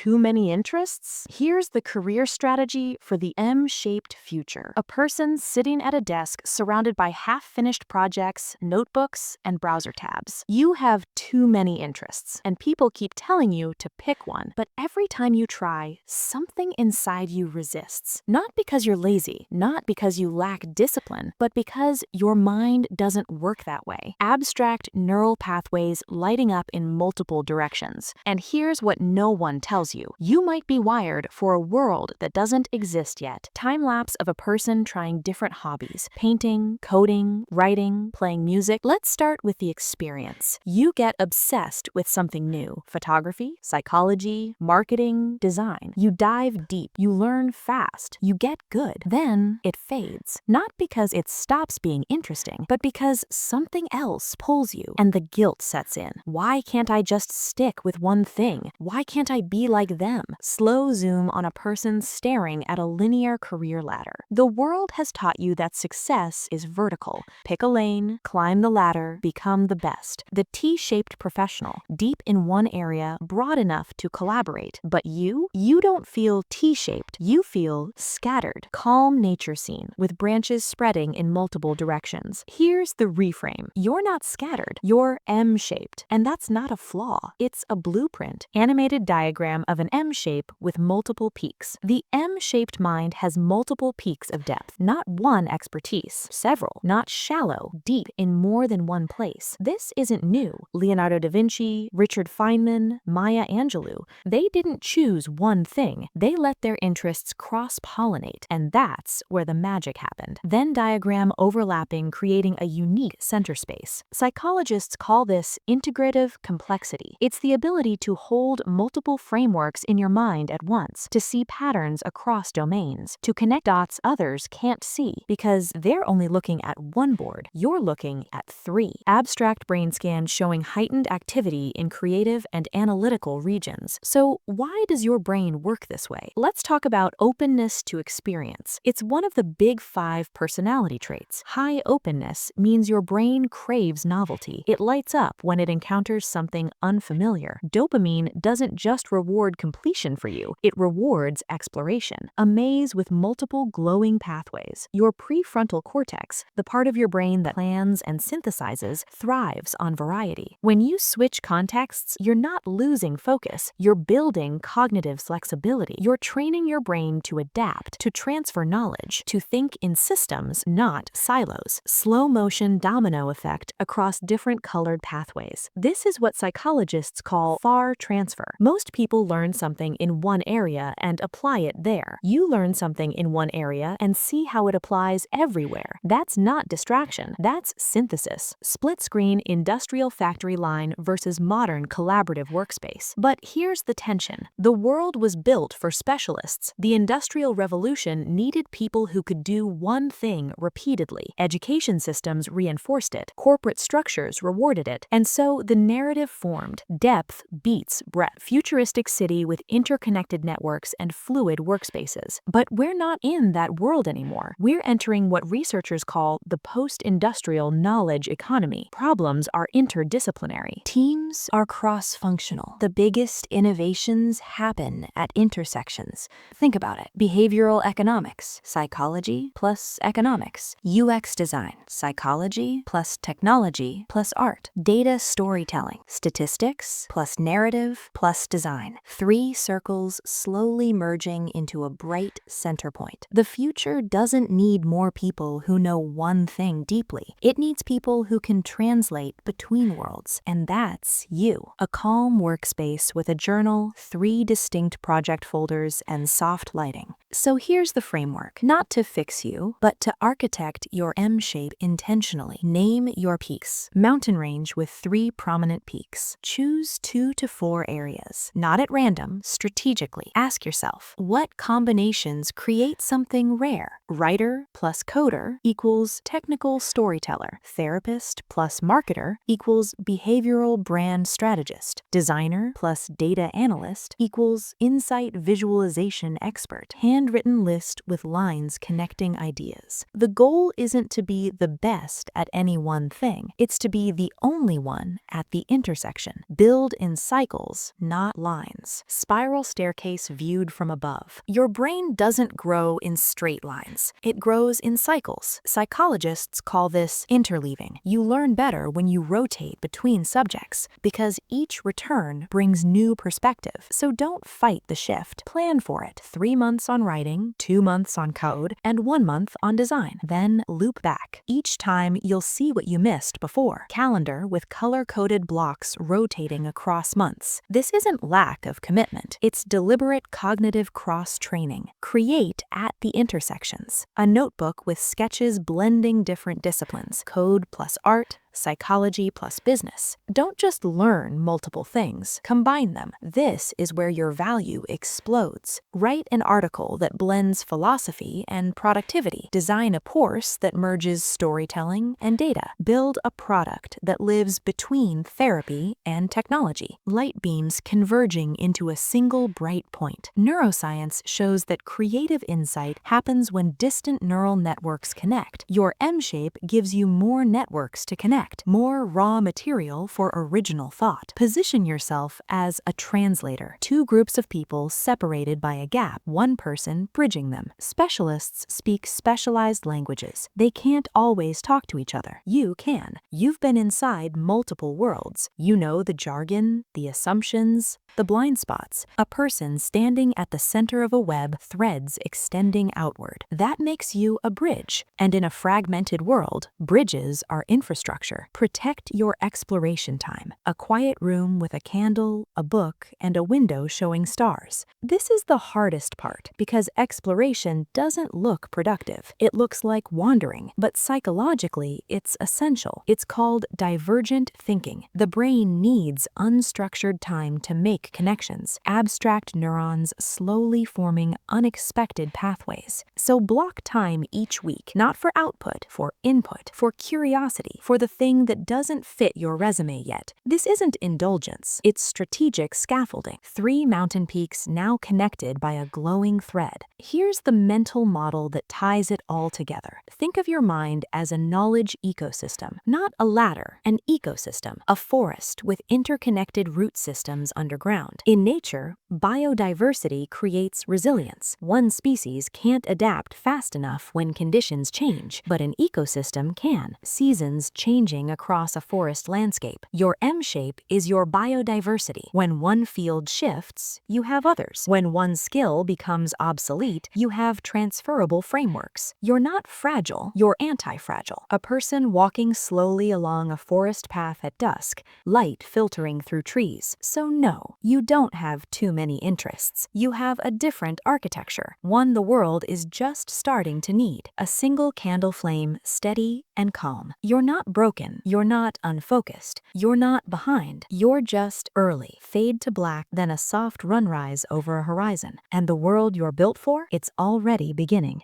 too many interests? Here's the career strategy for the M-shaped future. A person sitting at a desk surrounded by half-finished projects, notebooks, and browser tabs. You have too many interests, and people keep telling you to pick one. But every time you try, something inside you resists. Not because you're lazy, not because you lack discipline, but because your mind doesn't work that way. Abstract neural pathways lighting up in multiple directions. And here's what no one tells you. You might be wired for a world that doesn't exist yet. Time-lapse of a person trying different hobbies. Painting, coding, writing, playing music. Let's start with the experience. You get obsessed with something new. Photography, psychology, marketing, design. You dive deep. You learn fast. You get good. Then it fades. Not because it stops being interesting, but because something else pulls you and the guilt sets in. Why can't I just stick with one thing? Why can't I be like them? Slow zoom on a person staring at a linear career ladder. The world has taught you that success is vertical. Pick a lane, climb the ladder, become the best. The T-shaped professional, deep in one area, broad enough to collaborate. But you don't feel T-shaped. You feel scattered. Calm nature scene with branches spreading in multiple directions. Here's the reframe. You're not scattered. You're M-shaped. And that's not a flaw. It's a blueprint. Animated diagram of an M shape with multiple peaks. The M-shaped mind has multiple peaks of depth. Not one expertise. Several. Not shallow. Deep in more than one place. This isn't new. Leonardo da Vinci, Richard Feynman, Maya Angelou. They didn't choose one thing. They let their interests cross-pollinate. And that's where the magic happened. Venn diagram overlapping, creating a unique center space. Psychologists call this integrative complexity. It's the ability to hold multiple frameworks in your mind at once, to see patterns across domains, to connect dots others can't see because they're only looking at one board. You're looking at three. Abstract brain scans showing heightened activity in creative and analytical regions. So why does your brain work this way? Let's talk about openness to experience. It's one of the big 5 personality traits. High openness means your brain craves novelty. It lights up when it encounters something unfamiliar. Dopamine doesn't just reward completion for you, it rewards exploration. A maze with multiple glowing pathways. Your prefrontal cortex, the part of your brain that plans and synthesizes, thrives on variety. When you switch contexts, you're not losing focus, you're building cognitive flexibility. You're training your brain to adapt, to transfer knowledge, to think in systems, not silos. Slow motion domino effect across different colored pathways. This is what psychologists call far transfer. Most people learn something in one area and apply it there. You learn something in one area and see how it applies everywhere. That's not distraction, that's synthesis. Split screen industrial factory line versus modern collaborative workspace. But here's the tension. The world was built for specialists. The Industrial Revolution needed people who could do one thing repeatedly. Education systems reinforced it. Corporate structures rewarded it. And so the narrative formed. Depth beats breadth. Futuristic city with interconnected networks and fluid workspaces. But we're not in that world anymore. We're entering what researchers call the post-industrial knowledge economy. Problems are interdisciplinary. Teams are cross-functional. The biggest innovations happen at intersections. Think about it. Behavioral economics, psychology plus economics. UX design, psychology plus technology plus art. Data storytelling, statistics plus narrative plus design. 3 circles slowly merging into a bright center point. The future doesn't need more people who know one thing deeply. It needs people who can translate between worlds. And that's you. A calm workspace with a journal, 3 distinct project folders, and soft lighting. So here's the framework. Not to fix you, but to architect your M shape intentionally. Name your peaks. Mountain range with 3 prominent peaks. Choose 2 to 4 areas. Not at random, strategically. Ask yourself, what combinations create something rare? Writer plus coder equals technical storyteller. Therapist plus marketer equals behavioral brand strategist. Designer plus data analyst equals insight visualization expert. Hand handwritten list with lines connecting ideas. The goal isn't to be the best at any one thing. It's to be the only one at the intersection. Build in cycles, not lines. Spiral staircase viewed from above. Your brain doesn't grow in straight lines. It grows in cycles. Psychologists call this interleaving. You learn better when you rotate between subjects because each return brings new perspective. So don't fight the shift. Plan for it. 3 months on writing, 2 months on code, and 1 month on design. Then loop back. Each time you'll see what you missed before. Calendar with color-coded blocks rotating across months. This isn't lack of commitment. It's deliberate cognitive cross-training. Create at the intersections. A notebook with sketches blending different disciplines. Code plus art, psychology plus business. Don't just learn multiple things, combine them. This is where your value explodes. Write an article that blends philosophy and productivity. Design a course that merges storytelling and data. Build a product that lives between therapy and technology. Light beams converging into a single bright point. Neuroscience shows that creative insight happens when distant neural networks connect. Your M-shape gives you more networks to connect. More raw material for original thought. Position yourself as a translator. 2 groups of people separated by a gap, one person bridging them. Specialists speak specialized languages. They can't always talk to each other. You can. You've been inside multiple worlds. You know the jargon, the assumptions, the blind spots. A person standing at the center of a web, threads extending outward. That makes you a bridge. And in a fragmented world, bridges are infrastructure. Protect your exploration time. A quiet room with a candle, a book, and a window showing stars. This is the hardest part because exploration doesn't look productive. It looks like wandering, but psychologically, it's essential. It's called divergent thinking. The brain needs unstructured time to make connections, abstract neurons slowly forming unexpected pathways. So block time each week, not for output, for input, for curiosity, for the thing that doesn't fit your resume yet. This isn't indulgence, it's strategic scaffolding. 3 mountain peaks now connected by a glowing thread. Here's the mental model that ties it all together. Think of your mind as a knowledge ecosystem, not a ladder, an ecosystem, a forest with interconnected root systems underground. In nature, biodiversity creates resilience. One species can't adapt fast enough when conditions change, but an ecosystem can. Seasons changing across a forest landscape. Your M-shape is your biodiversity. When one field shifts, you have others. When one skill becomes obsolete, you have transferable frameworks. You're not fragile, you're anti-fragile. A person walking slowly along a forest path at dusk, light filtering through trees. So no, you don't have too many interests. You have a different architecture, one the world is just starting to need. A single candle flame, steady and calm. You're not broken, you're not unfocused, you're not behind, you're just early. Fade to black, then a soft runrise over a horizon. And the world you're built for, it's already beginning.